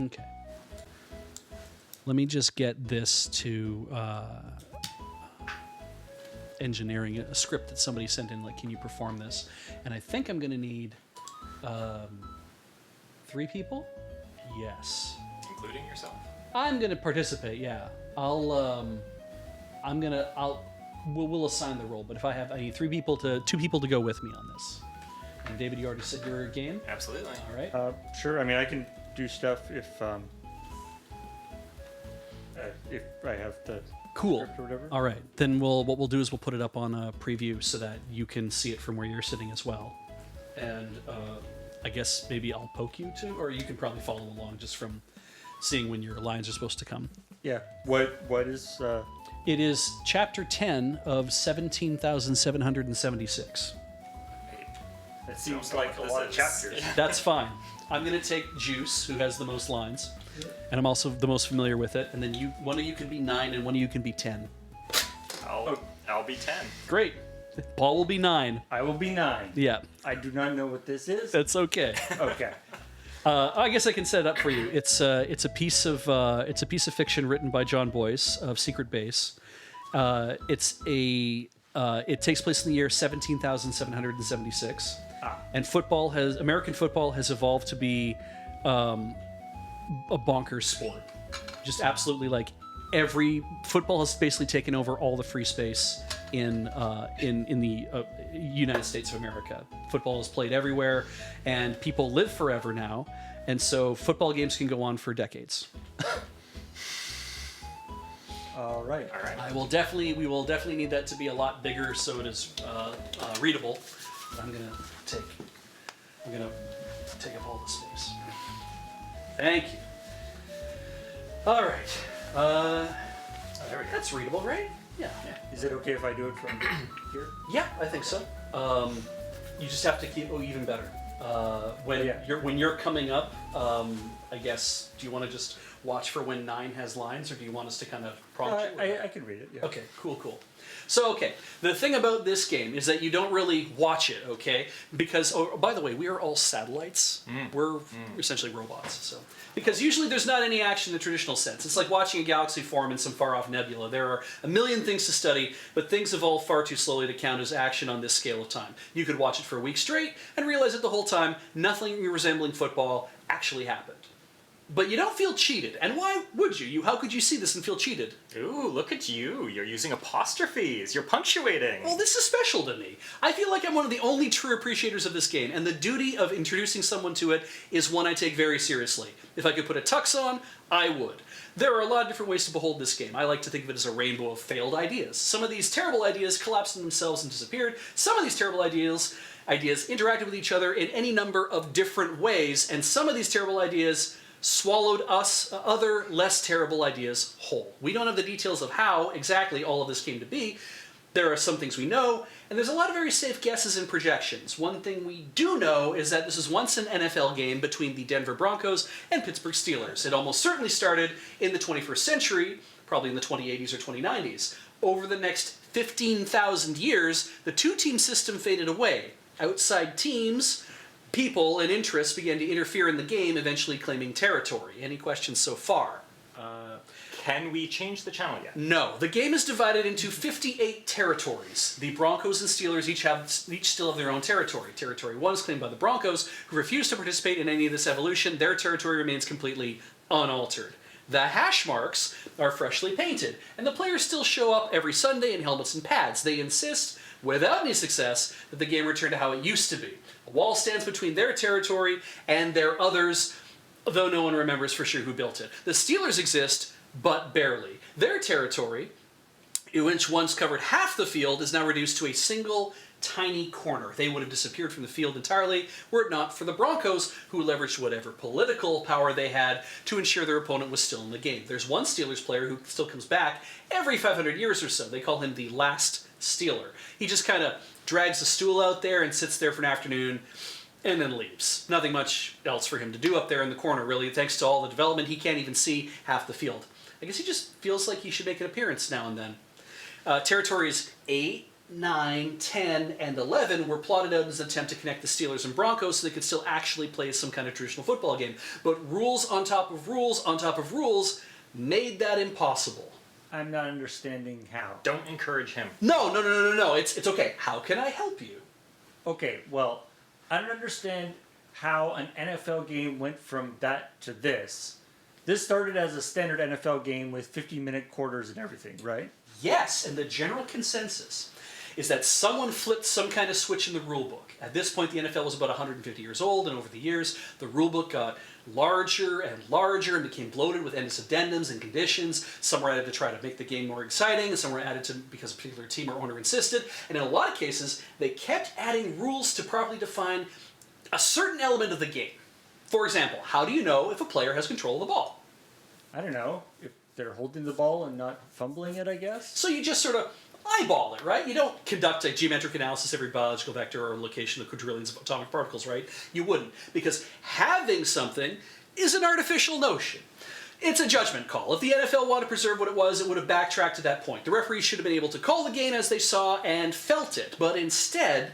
Okay. Let me just get this to engineering, a script that somebody sent in, like, can you perform this? And I think I'm going to need 3 people? Yes. Including yourself? I'm going to participate, yeah. We'll assign the role, but if I need 2 people to go with me on this. And David, you already said you're game? Absolutely. All right. Sure. I mean, I can do stuff if I have the Cool. script or whatever. All right. Then what we'll do is we'll put it up on a preview so that you can see it from where you're sitting as well. And I guess maybe I'll poke you too, or you can probably follow along just from seeing when your lines are supposed to come. Yeah. What is? It is chapter 10 of 17,776. It seems Don't like go a with lot of this. chapters. That's fine. I'm going to take Juice, who has the most lines, and I'm also the most familiar with it. And then one of you can be 9, and one of you can be 10. I'll be 10. Great. Paul will be 9. I will be 9. Yeah, I do not know what this is. that's okay. Okay. I guess I can set it up for you. It's a piece of fiction written by John Boyce of Secret Base. It takes place in the year 17,776. And American football has evolved to be a bonkers sport. Just absolutely, like, every football has basically taken over all the free space in the United States of America. Football is played everywhere, and people live forever now, and so football games can go on for decades. All right. We will definitely need that to be a lot bigger so it is readable. I'm gonna take up all the space. Thank you. All right. There we go. That's readable, right? Yeah. Is it okay if I do it from here? Yeah, I think so. You just have to keep. Oh, even better. When you're coming up, I guess. Do you want to just watch for when 9 has lines, or do you want us to kind of prompt you? I can read it. Yeah. Okay, cool. So, the thing about this game is that you don't really watch it, okay? Because, by the way, we are all satellites. We're essentially robots, so. Because usually there's not any action in the traditional sense. It's like watching a galaxy form in some far-off nebula. There are a million things to study, but things evolve far too slowly to count as action on this scale of time. You could watch it for a week straight and realize that the whole time nothing resembling football actually happened. But you don't feel cheated. And why would you? How could you see this and feel cheated? Ooh, look at you. You're using apostrophes. You're punctuating. Well, this is special to me. I feel like I'm one of the only true appreciators of this game, and the duty of introducing someone to it is one I take very seriously. If I could put a tux on, I would. There are a lot of different ways to behold this game. I like to think of it as a rainbow of failed ideas. Some of these terrible ideas collapsed in themselves and disappeared. Some of these terrible ideas interacted with each other in any number of different ways, and some of these terrible ideas swallowed other less terrible ideas whole. We don't have the details of how exactly all of this came to be. There are some things we know, and there's a lot of very safe guesses and projections. One thing we do know is that this was once an NFL game between the Denver Broncos and Pittsburgh Steelers. It almost certainly started in the 21st century, probably in the 2080s or 2090s. Over the next 15,000 years, the two-team system faded away. Outside teams, people, and interests began to interfere in the game, eventually claiming territory. Any questions so far? Can we change the channel yet? No. The game is divided into 58 territories. The Broncos and Steelers each still have their own territory. Territory 1 is claimed by the Broncos, who refuse to participate in any of this evolution. Their territory remains completely unaltered. The hash marks are freshly painted, and the players still show up every Sunday in helmets and pads. They insist, without any success, that the game return to how it used to be. A wall stands between their territory and their others, though no one remembers for sure who built it. The Steelers exist, but barely. Their territory, which once covered half the field, is now reduced to a single tiny corner. They would have disappeared from the field entirely were it not for the Broncos, who leveraged whatever political power they had to ensure their opponent was still in the game. There's one Steelers player who still comes back every 500 years or so. They call him the Last Steeler. He just kind of drags the stool out there and sits there for an afternoon and then leaves. Nothing much else for him to do up there in the corner, really. Thanks to all the development, he can't even see half the field. I guess he just feels like he should make an appearance now and then. Territories 8 9, 10, and 11 were plotted out as an attempt to connect the Steelers and Broncos so they could still actually play some kind of traditional football game. But rules on top of rules on top of rules made that impossible. I'm not understanding how. Don't encourage him. No. It's okay. How can I help you? Okay, well, I don't understand how an NFL game went from that to this. This started as a standard NFL game with 50-minute quarters and everything, right? Yes, and the general consensus is that someone flipped some kind of switch in the rule book. At this point, the NFL was about 150 years old, and over the years, the rule book got larger and larger and became bloated with endless addendums and conditions. Some were added to try to make the game more exciting, and some were added to because a particular team or owner insisted. And in a lot of cases, they kept adding rules to properly define a certain element of the game. For example, how do you know if a player has control of the ball? I don't know. If they're holding the ball and not fumbling it, I guess? So you just sort of eyeball it, right? You don't conduct a geometric analysis of every biological vector or location of quadrillions of atomic particles, right? You wouldn't, because having something is an artificial notion. It's a judgment call. If the NFL wanted to preserve what it would have backtracked to that point. The referees should have been able to call the game as they saw and felt it, but instead,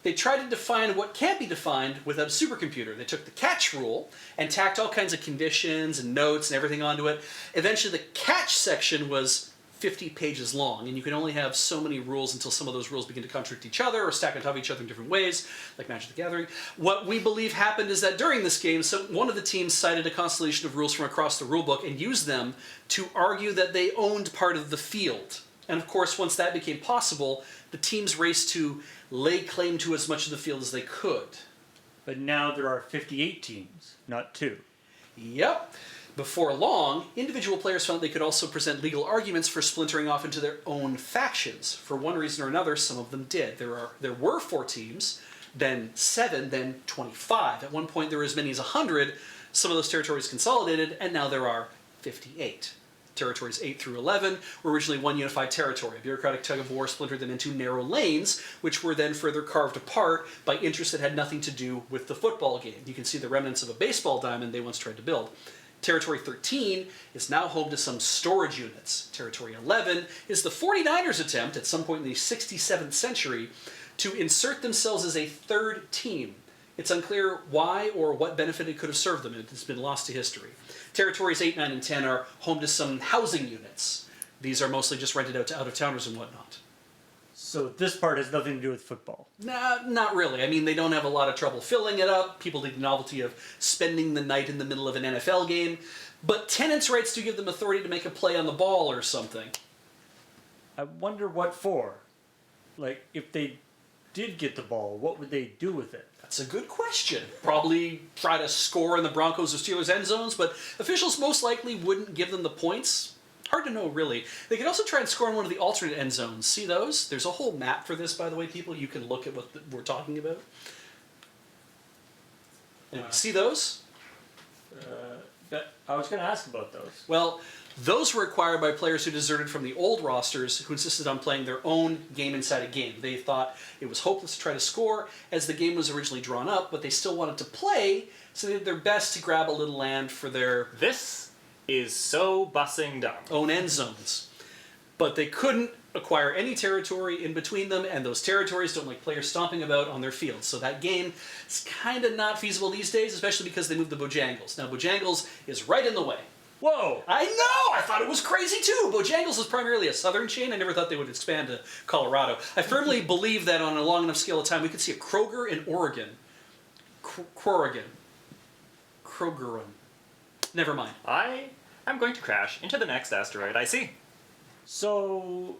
they tried to define what can't be defined without a supercomputer. They took the catch rule and tacked all kinds of conditions and notes and everything onto it. Eventually, the catch section was 50 pages long, and you can only have so many rules until some of those rules begin to contradict each other or stack on top of each other in different ways, like Magic the Gathering. What we believe happened is that during this game, one of the teams cited a constellation of rules from across the rulebook and used them to argue that they owned part of the field. And of course, once that became possible, the teams raced to lay claim to as much of the field as they could. But now there are 58 teams, not 2. Yep. Before long, individual players found they could also present legal arguments for splintering off into their own factions. For one reason or another, some of them did. There were 4 teams, then 7, then 25. At one point, there were as many as 100. Some of those territories consolidated, and now there are 58. Territories 8 through 11 were originally one unified territory. A bureaucratic tug-of-war splintered them into narrow lanes, which were then further carved apart by interests that had nothing to do with the football game. You can see the remnants of a baseball diamond they once tried to build. Territory 13 is now home to some storage units. Territory 11 is the 49ers' attempt at some point in the 67th century to insert themselves as a third team. It's unclear why or what benefit it could have served them. It has been lost to history. Territories 8, 9, and 10 are home to some housing units. These are mostly just rented out to out-of-towners and whatnot. So this part has nothing to do with football. Nah, not really. I mean, they don't have a lot of trouble filling it up. People dig the novelty of spending the night in the middle of an NFL game. But tenants' rights do give them authority to make a play on the ball or something. I wonder what for. Like, if they did get the ball, what would they do with it? That's a good question. Probably try to score in the Broncos or Steelers end zones, but officials most likely wouldn't give them the points. Hard to know, really. They could also try and score in one of the alternate end zones. See those? There's a whole map for this, by the way, people. You can look at what we're talking about. Anyway, see those? I was going to ask about those. Well, those were acquired by players who deserted from the old rosters who insisted on playing their own game inside a game. They thought it was hopeless to try to score as the game was originally drawn up, but they still wanted to play, so they did their best to grab a little land for their This is so bussing dumb. own end zones. But they couldn't acquire any territory in between them, and those territories don't like players stomping about on their fields. So that game is kind of not feasible these days, especially because they moved the Bojangles. Now, Bojangles is right in the way. Whoa! I know! I thought it was crazy too! Bojangles is primarily a southern chain. I never thought they would expand to Colorado. I firmly believe that on a long enough scale of time, we could see a Kroger in Oregon. Kroger. Never mind. I'm going to crash into the next asteroid I see. So,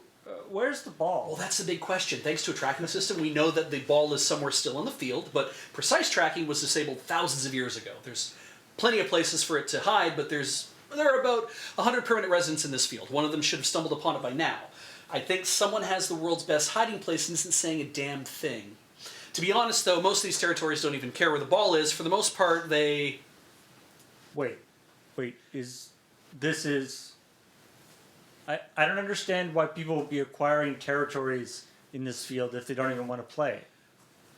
where's the ball? Well, that's the big question. Thanks to a tracking system, we know that the ball is somewhere still on the field, but precise tracking was disabled thousands of years ago. There's plenty of places for it to hide, but there are about 100 permanent residents in this field. One of them should have stumbled upon it by now. I think someone has the world's best hiding place and isn't saying a damn thing. To be honest, though, most of these territories don't even care where the ball is. For the most part, they... Wait, I don't understand why people will be acquiring territories in this field if they don't even want to play.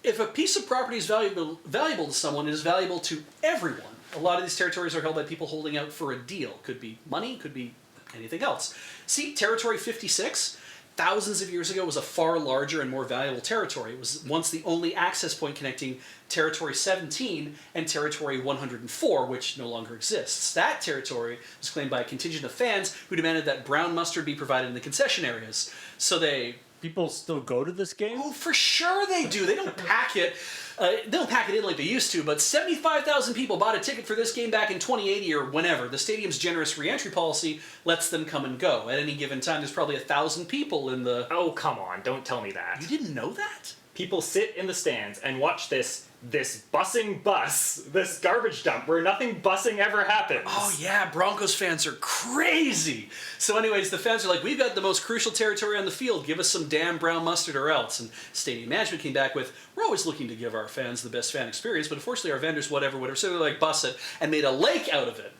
If a piece of property is valuable to someone, it is valuable to everyone. A lot of these territories are held by people holding out for a deal. Could be money, could be anything else. See, Territory 56? thousands of years ago was a far larger and more valuable territory. It was once the only access point connecting Territory 17 and Territory 104, which no longer exists. That territory was claimed by a contingent of fans who demanded that brown mustard be provided in the concession areas. So they... People still go to this game? Oh, for sure they do. They don't pack it. They don't pack it in like they used to, but 75,000 people bought a ticket for this game back in 2080 or whenever. The stadium's generous re-entry policy lets them come and go. At any given time, there's probably 1,000 people in the... Oh, come on, don't tell me that. You didn't know that? People sit in the stands and watch this busing bus, this garbage dump where nothing busing ever happens. Oh yeah, Broncos fans are crazy. So anyways, the fans are like, we've got the most crucial territory on the field. Give us some damn brown mustard or else. And stadium management came back with, we're always looking to give our fans the best fan experience, but unfortunately our vendors, whatever. So they're like, bus it, and made a lake out of it.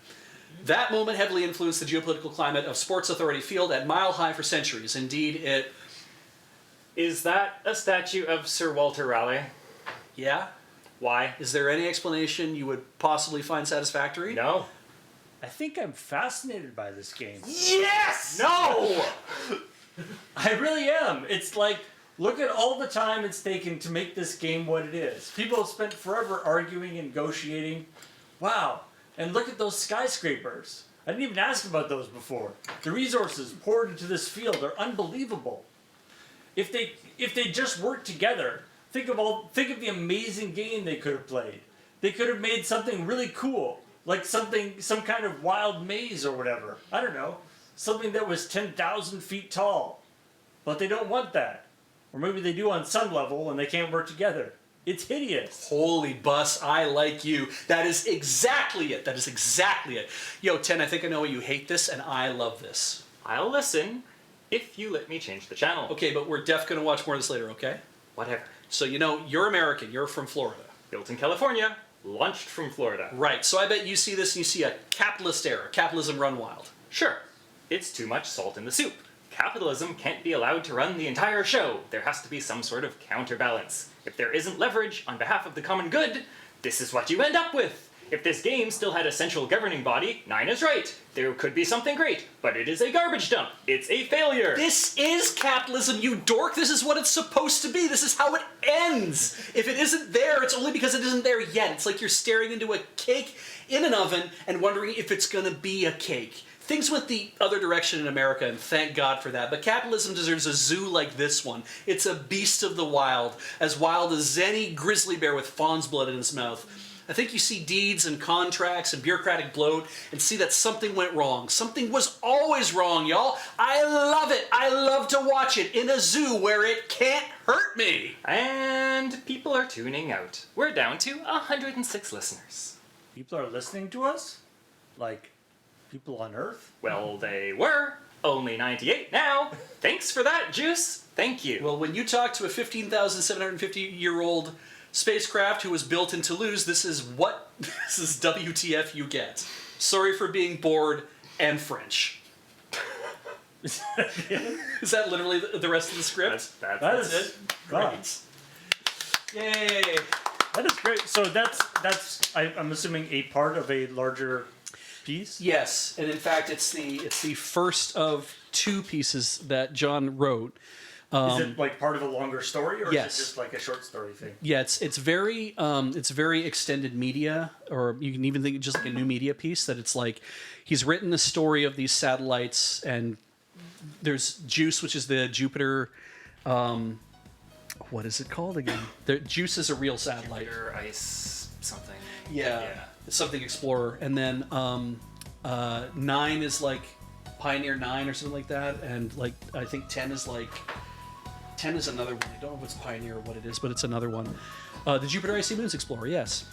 That moment heavily influenced the geopolitical climate of Sports Authority Field at Mile High for centuries. Indeed, it... Is that a statue of Sir Walter Raleigh? Yeah? Why? Is there any explanation you would possibly find satisfactory? No. I think I'm fascinated by this game. Yes! No! I really am. It's like, look at all the time it's taken to make this game what it is. People have spent forever arguing and negotiating. Wow. And look at those skyscrapers. I didn't even ask about those before. The resources poured into this field are unbelievable. If they just worked together, think of the amazing game they could have played. They could have made something really cool, like some kind of wild maze or whatever. I don't know, something that was 10,000 feet tall. But they don't want that. Or maybe they do on some level and they can't work together. It's hideous. Holy bus, I like you. That is exactly it. That is exactly it. Yo, Ten, I think I know why you hate this, and I love this. I'll listen if you let me change the channel. Okay, but we're definitely going to watch more of this later, okay? Whatever. So, you know, you're American. You're from Florida. Built in California, launched from Florida. Right, so I bet you see this and you see a capitalist era. Capitalism run wild. Sure. It's too much salt in the soup. Capitalism can't be allowed to run the entire show. There has to be some sort of counterbalance. If there isn't leverage on behalf of the common good, this is what you end up with. If this game still had a central governing body, 9 is right. There could be something great, but it is a garbage dump. It's a failure. This is capitalism, you dork. This is what it's supposed to be. This is how it ends. If it isn't there, it's only because it isn't there yet. It's like you're staring into a cake in an oven and wondering if it's gonna be a cake. Things went the other direction in America, and thank God for that. But capitalism deserves a zoo like this one. It's a beast of the wild as any grizzly bear with fawn's blood in his mouth. I think you see deeds and contracts and bureaucratic bloat and see that something went wrong. Something was always wrong, y'all. I love it. I love to watch it in a zoo where it can't hurt me. And people are tuning out. We're down to 106 listeners. People are listening to us? Like, people on Earth? Well, they were. Only 98 now. Thanks for that, Juice. Thank you. Well, when you talk to a 15,750-year-old spacecraft who was built in Toulouse, this is WTF you get. Sorry for being bored and French. Is that literally the rest of the script? That's it. Great. Yay. That is great. So I'm assuming a part of a larger piece? Yes, and in fact it's the first of 2 pieces that John wrote. Is it like part of a longer story, or Yes. is it just like a short story thing? Yeah, it's very extended media, or you can even think just like a new media piece. That it's like he's written the story of these satellites, and there's JUICE, which is the Jupiter. What is it called again? The JUICE is a real satellite. Jupiter, ice, something. Yeah, it's something Explorer, and then 9 is like Pioneer 9 or something like that, and like I think 10 is another one. I don't know if it's Pioneer or what it is, but it's another one. The Jupiter Icy Moons Explorer, yes.